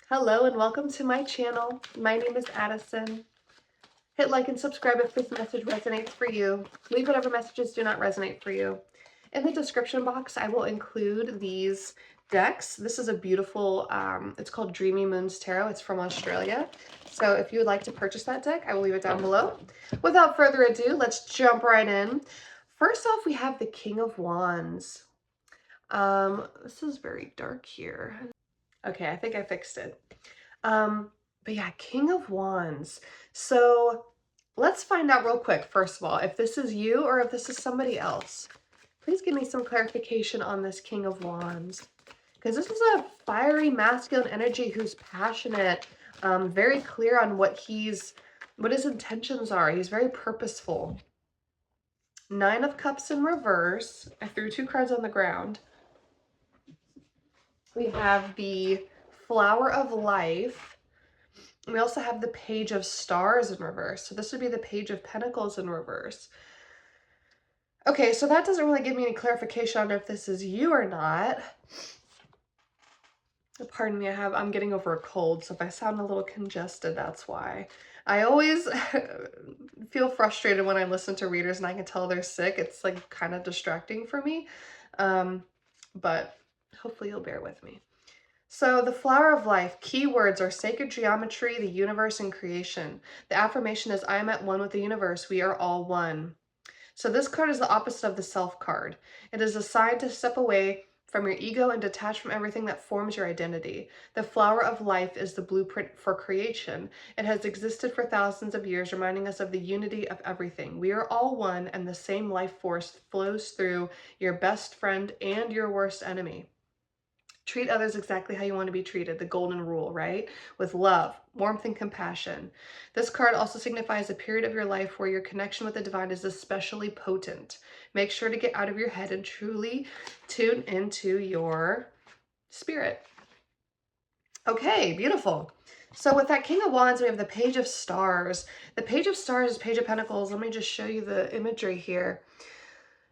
Hello and welcome to my channel. My name is Addison. Hit like and subscribe if this message resonates for you. Leave whatever messages do not resonate for you. In the description box, I will include these decks. This is a beautiful, it's called Dreamy Moons Tarot. It's from Australia. So if you would like to purchase that deck, I will leave it down below. Without further ado, let's jump right in. First off, we have the King of Wands. This is very dark here. Okay, I think I fixed it. But yeah, King of Wands. So let's find out real quick, first of all, if this is you or if this is somebody else. Please give me some clarification on this King of Wands. Because this is a fiery masculine energy who's passionate, very clear on what his intentions are. He's very purposeful. Nine of Cups in reverse. I threw two cards on the ground. We have the Flower of Life. We also have the Page of Stars in reverse. So this would be the Page of Pentacles in reverse. Okay, so that doesn't really give me any clarification on if this is you or not. Pardon me, I'm getting over a cold, so if I sound a little congested, that's why. I always feel frustrated when I listen to readers and I can tell they're sick. It's like kind of distracting for me, but hopefully you'll bear with me. So the Flower of Life, keywords are sacred geometry, the universe, and creation. The affirmation is, I am at one with the universe. We are all one. So this card is the opposite of the Self card. It is a sign to step away from your ego and detach from everything that forms your identity. The Flower of Life is the blueprint for creation. It has existed for thousands of years, reminding us of the unity of everything. We are all one, and the same life force flows through your best friend and your worst enemy. Treat others exactly how you want to be treated, the golden rule, right? With love, warmth, and compassion. This card also signifies a period of your life where your connection with the divine is especially potent. Make sure to get out of your head and truly tune into your spirit. Okay, beautiful. So with that King of Wands, we have the Page of Stars. The Page of Stars is Page of Pentacles. Let me just show you the imagery here.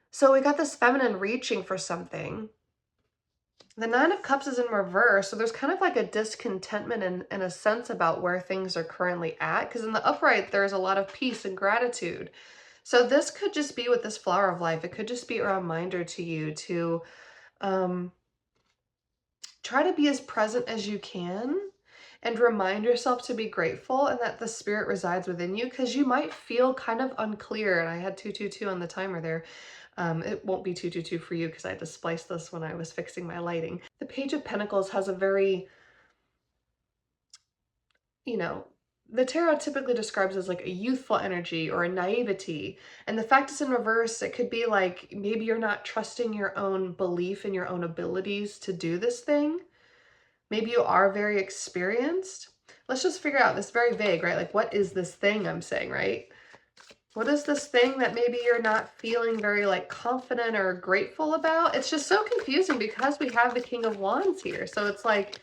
So we got this feminine reaching for something. The Nine of Cups is in reverse, so there's kind of like a discontentment in a sense about where things are currently at, because in the upright, there's a lot of peace and gratitude. So this could just be with this Flower of Life. It could just be a reminder to you to try to be as present as you can and remind yourself to be grateful and that the spirit resides within you, because you might feel kind of unclear. And I had 222 on the timer there. It won't be 222 for you because I had to splice this when I was fixing my lighting. The Page of Pentacles has a very, the tarot typically describes as like a youthful energy or a naivety. And the fact it's in reverse, it could be like maybe you're not trusting your own belief in your own abilities to do this thing. Maybe you are very experienced. Let's just figure out, this is very vague, right? Like, what is this thing I'm saying, right? What is this thing that maybe you're not feeling very like confident or grateful about? It's just so confusing because we have the King of Wands here. So it's like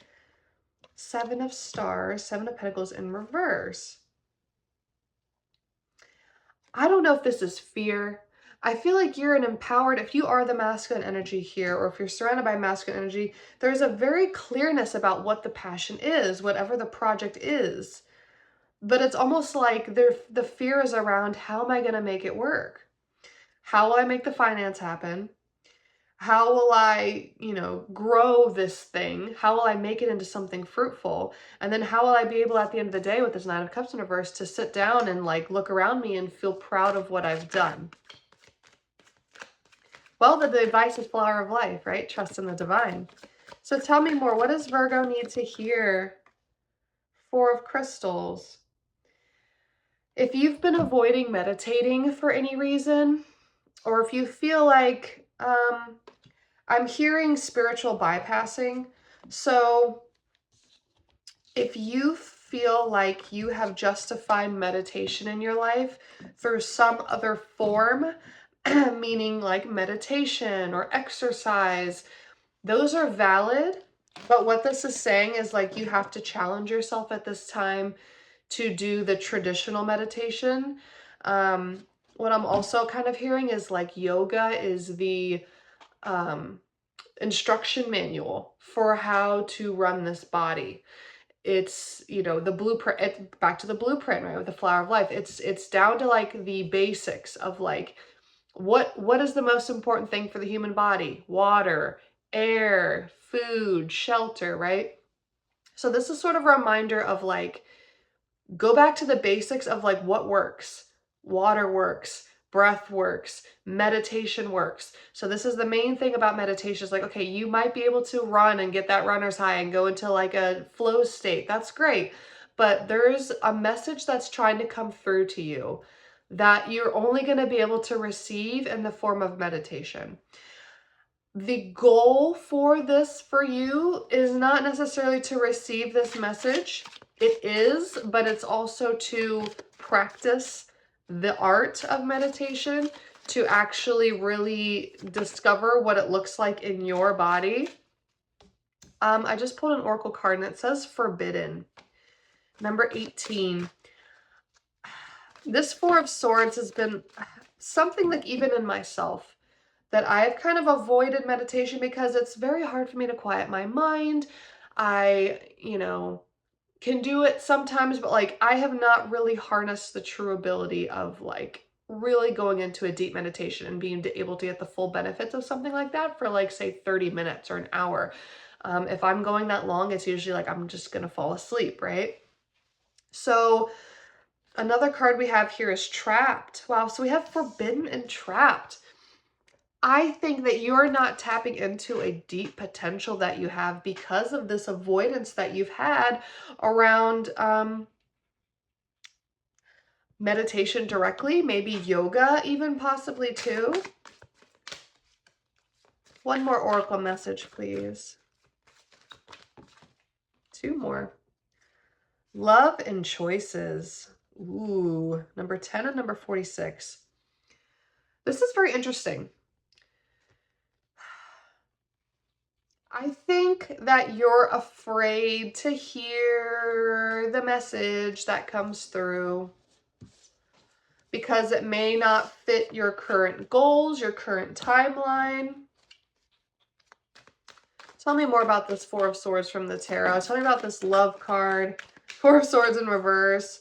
Seven of Stars, Seven of Pentacles in reverse. I don't know if this is fear. I feel like you're an empowered, if you are the masculine energy here, or if you're surrounded by masculine energy, there's a very clearness about what the passion is, whatever the project is. But it's almost like the fear is around, how am I going to make it work? How will I make the finance happen? How will I, grow this thing? How will I make it into something fruitful? And then how will I be able at the end of the day with this Nine of Cups in reverse to sit down and like look around me and feel proud of what I've done? Well, the advice is Flower of Life, right? Trust in the divine. So tell me more. What does Virgo need to hear? Four of Crystals. If you've been avoiding meditating for any reason, or if you feel like, I'm hearing spiritual bypassing. So if you feel like you have justified meditation in your life through some other form, meaning like meditation or exercise, those are valid. But what this is saying is like you have to challenge yourself at this time to do the traditional meditation. What I'm also kind of hearing is like yoga is the instruction manual for how to run this body. It's, you know, the blueprint, back to the blueprint, right, with the flower of life. It's down to like the basics of like, what is the most important thing for the human body? Water, air, food, shelter, right? So this is sort of a reminder of like, go back to the basics of like what works. Water works, breath works, meditation works. So this is the main thing about meditation is like, okay, you might be able to run and get that runner's high and go into like a flow state. That's great. But there's a message that's trying to come through to you that you're only going to be able to receive in the form of meditation. The goal for this for you is not necessarily to receive this message. It is, but it's also to practice the art of meditation, to actually really discover what it looks like in your body. I just pulled an oracle card and it says forbidden. Number 18. This Four of Swords has been something like even in myself that I've kind of avoided meditation because it's very hard for me to quiet my mind. I, you know, can do it sometimes, but like I have not really harnessed the true ability of like really going into a deep meditation and being able to get the full benefits of something like that for like say 30 minutes or an hour. If I'm going that long, it's usually like I'm just gonna fall asleep, right? So another card we have here is trapped. Wow, so we have forbidden and trapped. I think that you're not tapping into a deep potential that you have because of this avoidance that you've had around meditation directly, maybe yoga even possibly too. One more oracle message, please. Two more. Love and choices. Ooh, number 10 and number 46. This is very interesting. I think that you're afraid to hear the message that comes through because it may not fit your current goals, your current timeline. Tell me more about this Four of Swords from the tarot. Tell me about this love card, Four of Swords in reverse.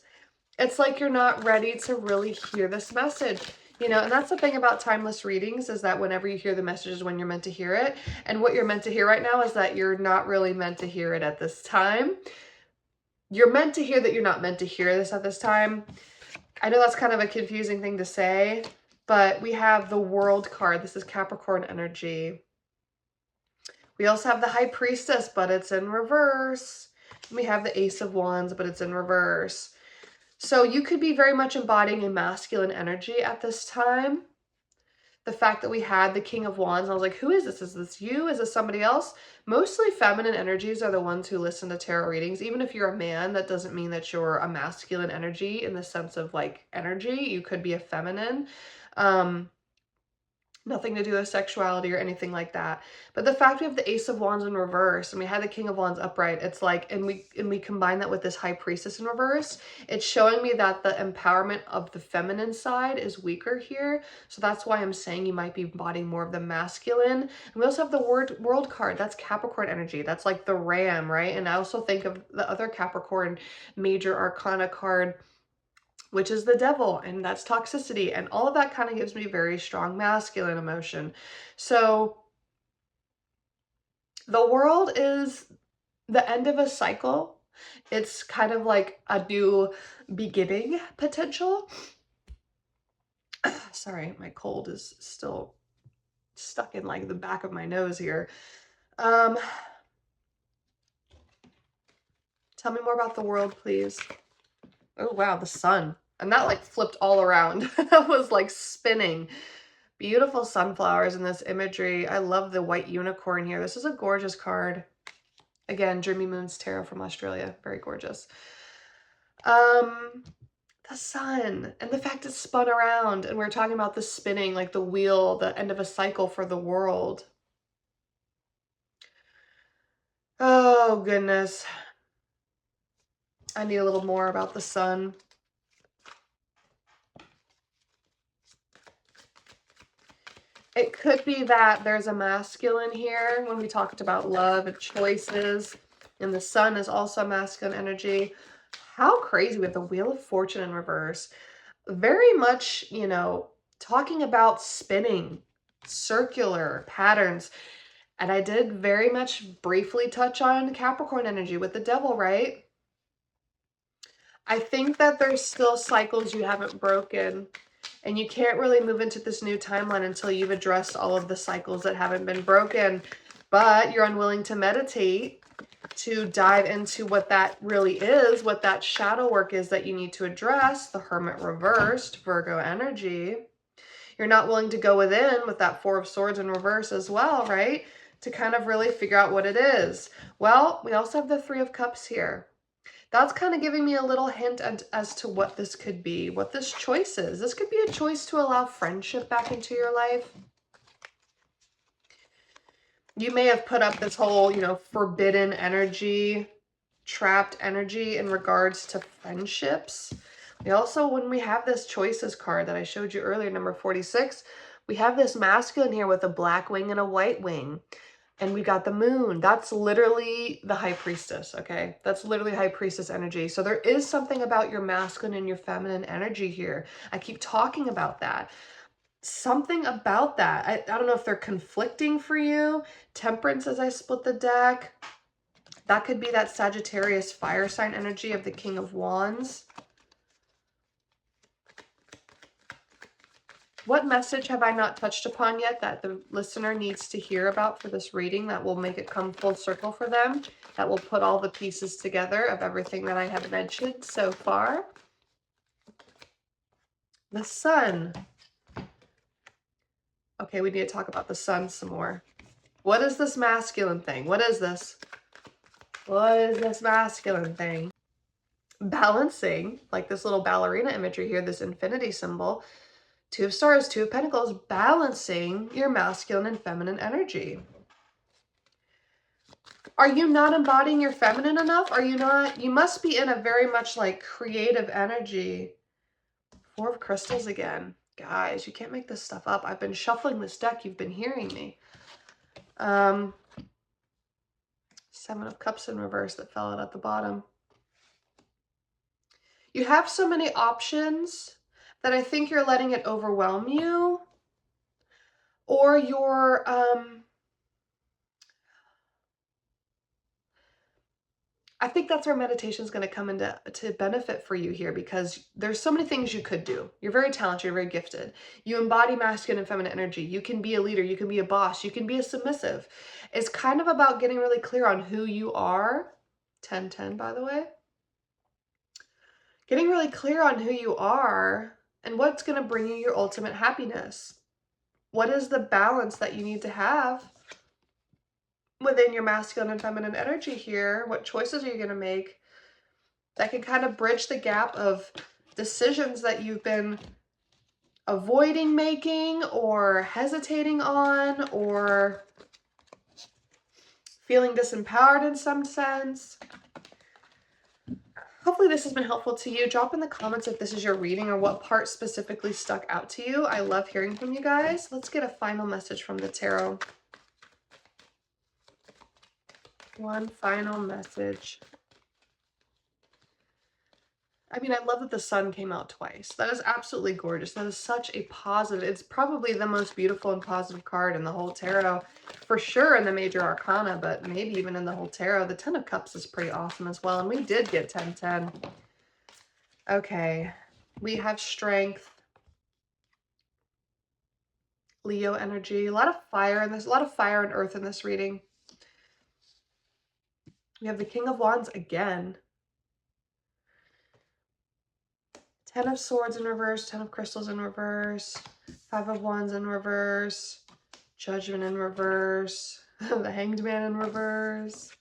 It's like you're not ready to really hear this message. You know, and that's the thing about timeless readings is that whenever you hear the message is when you're meant to hear it. And what you're meant to hear right now is that you're not really meant to hear it at this time. You're meant to hear that you're not meant to hear this at this time. I know that's kind of a confusing thing to say, but we have the World card. This is Capricorn energy. We also have the High Priestess, but it's in reverse. And we have the Ace of Wands, but it's in reverse. So you could be very much embodying a masculine energy at this time. The fact that we had the King of Wands, I was like, who is this? Is this you? Is this somebody else? Mostly feminine energies are the ones who listen to tarot readings. Even if you're a man, that doesn't mean that you're a masculine energy in the sense of like energy. You could be a feminine. Nothing to do with sexuality or anything like that. But the fact we have the Ace of Wands in reverse and we had the King of Wands upright, it's like, and we combine that with this High Priestess in reverse, it's showing me that the empowerment of the feminine side is weaker here. So that's why I'm saying you might be embodying more of the masculine. And we also have the World card. That's Capricorn energy. That's like the ram, right? And I also think of the other Capricorn major arcana card, which is the devil, and that's toxicity, and all of that kind of gives me very strong masculine emotion. So the world is the end of a cycle. It's kind of like a new beginning potential. Sorry, my cold is still stuck in like the back of my nose here. Tell me more about the world, please. Oh, wow, the sun. And that like flipped all around. That was like spinning. Beautiful sunflowers in this imagery. I love the white unicorn here. This is a gorgeous card. Again, Dreamy Moon's Tarot from Australia. Very gorgeous. The sun and the fact it spun around. And we're talking about the spinning, like the wheel, the end of a cycle for the world. Oh, goodness. I need a little more about the sun. It could be that there's a masculine here when we talked about love and choices. And the sun is also masculine energy. How crazy. We have the Wheel of Fortune in reverse. Very much, you know, talking about spinning, circular patterns. And I did very much briefly touch on Capricorn energy with the devil, right? I think that there's still cycles you haven't broken, and you can't really move into this new timeline until you've addressed all of the cycles that haven't been broken, but you're unwilling to meditate to dive into what that really is, what that shadow work is that you need to address, the Hermit reversed, Virgo energy. You're not willing to go within with that Four of Swords in reverse as well, right? To kind of really figure out what it is. Well, we also have the Three of Cups here. That's kind of giving me a little hint as to what this could be, what this choice is. This could be a choice to allow friendship back into your life. You may have put up this whole, you know, forbidden energy, trapped energy in regards to friendships. We also, when we have this choices card that I showed you earlier, number 46, we have this masculine here with a black wing and a white wing. And we got the moon. That's literally the high priestess, okay? That's literally high priestess energy. So there is something about your masculine and your feminine energy here. I keep talking about that. Something about that. I don't know if they're conflicting for you. Temperance as I split the deck. That could be that Sagittarius fire sign energy of the King of Wands. What message have I not touched upon yet that the listener needs to hear about for this reading that will make it come full circle for them? That will put all the pieces together of everything that I have mentioned so far? The sun. Okay, we need to talk about the sun some more. What is this masculine thing? What is this? What is this masculine thing? Balancing, like this little ballerina imagery here, this infinity symbol. Two of Stars, Two of Pentacles, balancing your masculine and feminine energy. Are you not embodying your feminine enough? Are you not? You must be in a very much like creative energy. Four of Crystals again. Guys, you can't make this stuff up. I've been shuffling this deck. You've been hearing me. Seven of Cups in reverse that fell out at the bottom. You have so many options that I think you're letting it overwhelm you, or you're I think that's where meditation is going to come into benefit for you here, because there's so many things you could do. You're very talented, you're very gifted. You embody masculine and feminine energy. You can be a leader, you can be a boss, you can be a submissive. It's kind of about getting really clear on who you are. 10-10, by the way. Getting really clear on who you are and what's going to bring you your ultimate happiness. What is the balance that you need to have within your masculine and feminine energy here? What choices are you going to make that can kind of bridge the gap of decisions that you've been avoiding making or hesitating on or feeling disempowered in some sense? Hopefully this has been helpful to you. Drop in the comments if this is your reading or what part specifically stuck out to you. I love hearing from you guys. Let's get a final message from the tarot. One final message. I mean, I love that the sun came out twice. That is absolutely gorgeous. That is such a positive, it's probably the most beautiful and positive card in the whole tarot. For sure in the major arcana, but maybe even in the whole tarot. The Ten of Cups is pretty awesome as well. And we did get 10-10. Okay. We have strength. Leo energy. A lot of fire in this. A lot of fire and earth in this reading. We have the King of Wands again. Ten of Swords in reverse, Ten of Crystals in reverse, Five of Wands in reverse, Judgment in reverse, the Hanged Man in reverse.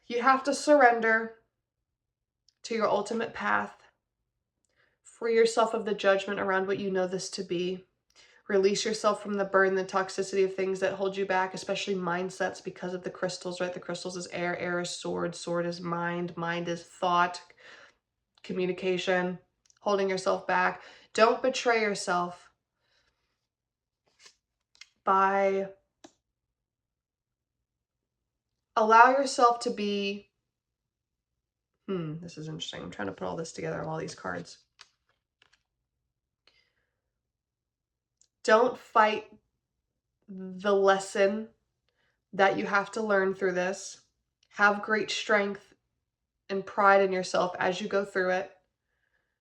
You have to surrender to your ultimate path. Free yourself of the judgment around what you know this to be. Release yourself from the burden, the toxicity of things that hold you back, especially mindsets because of the crystals, right? The crystals is air, air is sword, sword is mind, mind is thought, communication, holding yourself back. Don't betray yourself by allow yourself to be, this is interesting. I'm trying to put all this together, all these cards. Don't fight the lesson that you have to learn through this. Have great strength and pride in yourself as you go through it.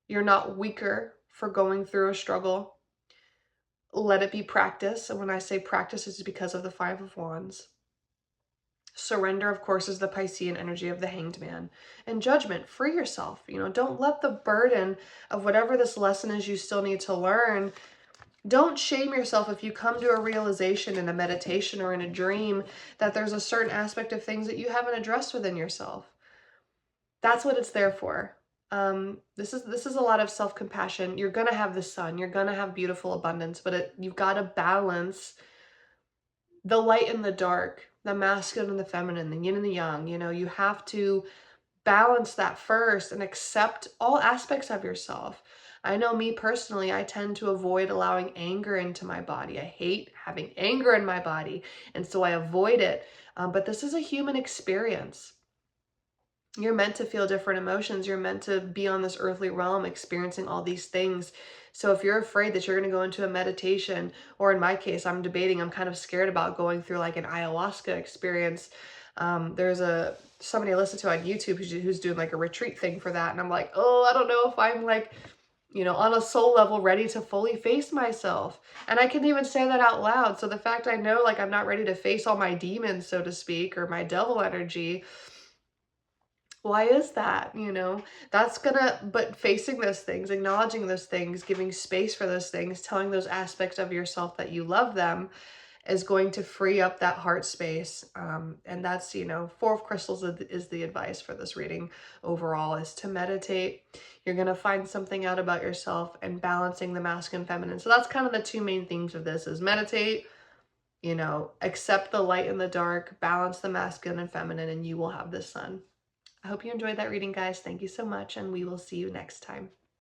You're not weaker for going through a struggle. Let it be practice. And when I say practice, it's because of the Five of Wands. Surrender, of course, is the Piscean energy of the Hanged Man. And judgment, free yourself. Don't let the burden of whatever this lesson is you still need to learn. Don't shame yourself if you come to a realization in a meditation or in a dream that there's a certain aspect of things that you haven't addressed within yourself. That's what it's there for. This is a lot of self-compassion. You're gonna have the sun, you're gonna have beautiful abundance, but you've got to balance the light and the dark, the masculine and the feminine, the yin and the yang. You have to balance that first and accept all aspects of yourself. I know me personally, I tend to avoid allowing anger into my body. I hate having anger in my body, and so I avoid it. But this is a human experience. You're meant to feel different emotions. You're meant to be on this earthly realm experiencing all these things. So if you're afraid that you're going to go into a meditation, or in my case, I'm kind of scared about going through like an ayahuasca experience. There's somebody I listen to on YouTube who's doing like a retreat thing for that. And I'm like, oh, I don't know if I'm like, on a soul level ready to fully face myself. And I can even say that out loud. So the fact I know like I'm not ready to face all my demons, so to speak, or my devil energy, why is that? But facing those things, acknowledging those things, giving space for those things, telling those aspects of yourself that you love them is going to free up that heart space. And that's, Four of Crystals is the advice for this reading overall, is to meditate. You're going to find something out about yourself, and balancing the masculine and feminine. So that's kind of the two main themes of this is meditate, accept the light and the dark, balance the masculine and feminine, and you will have the sun. I hope you enjoyed that reading, guys. Thank you so much, and we will see you next time.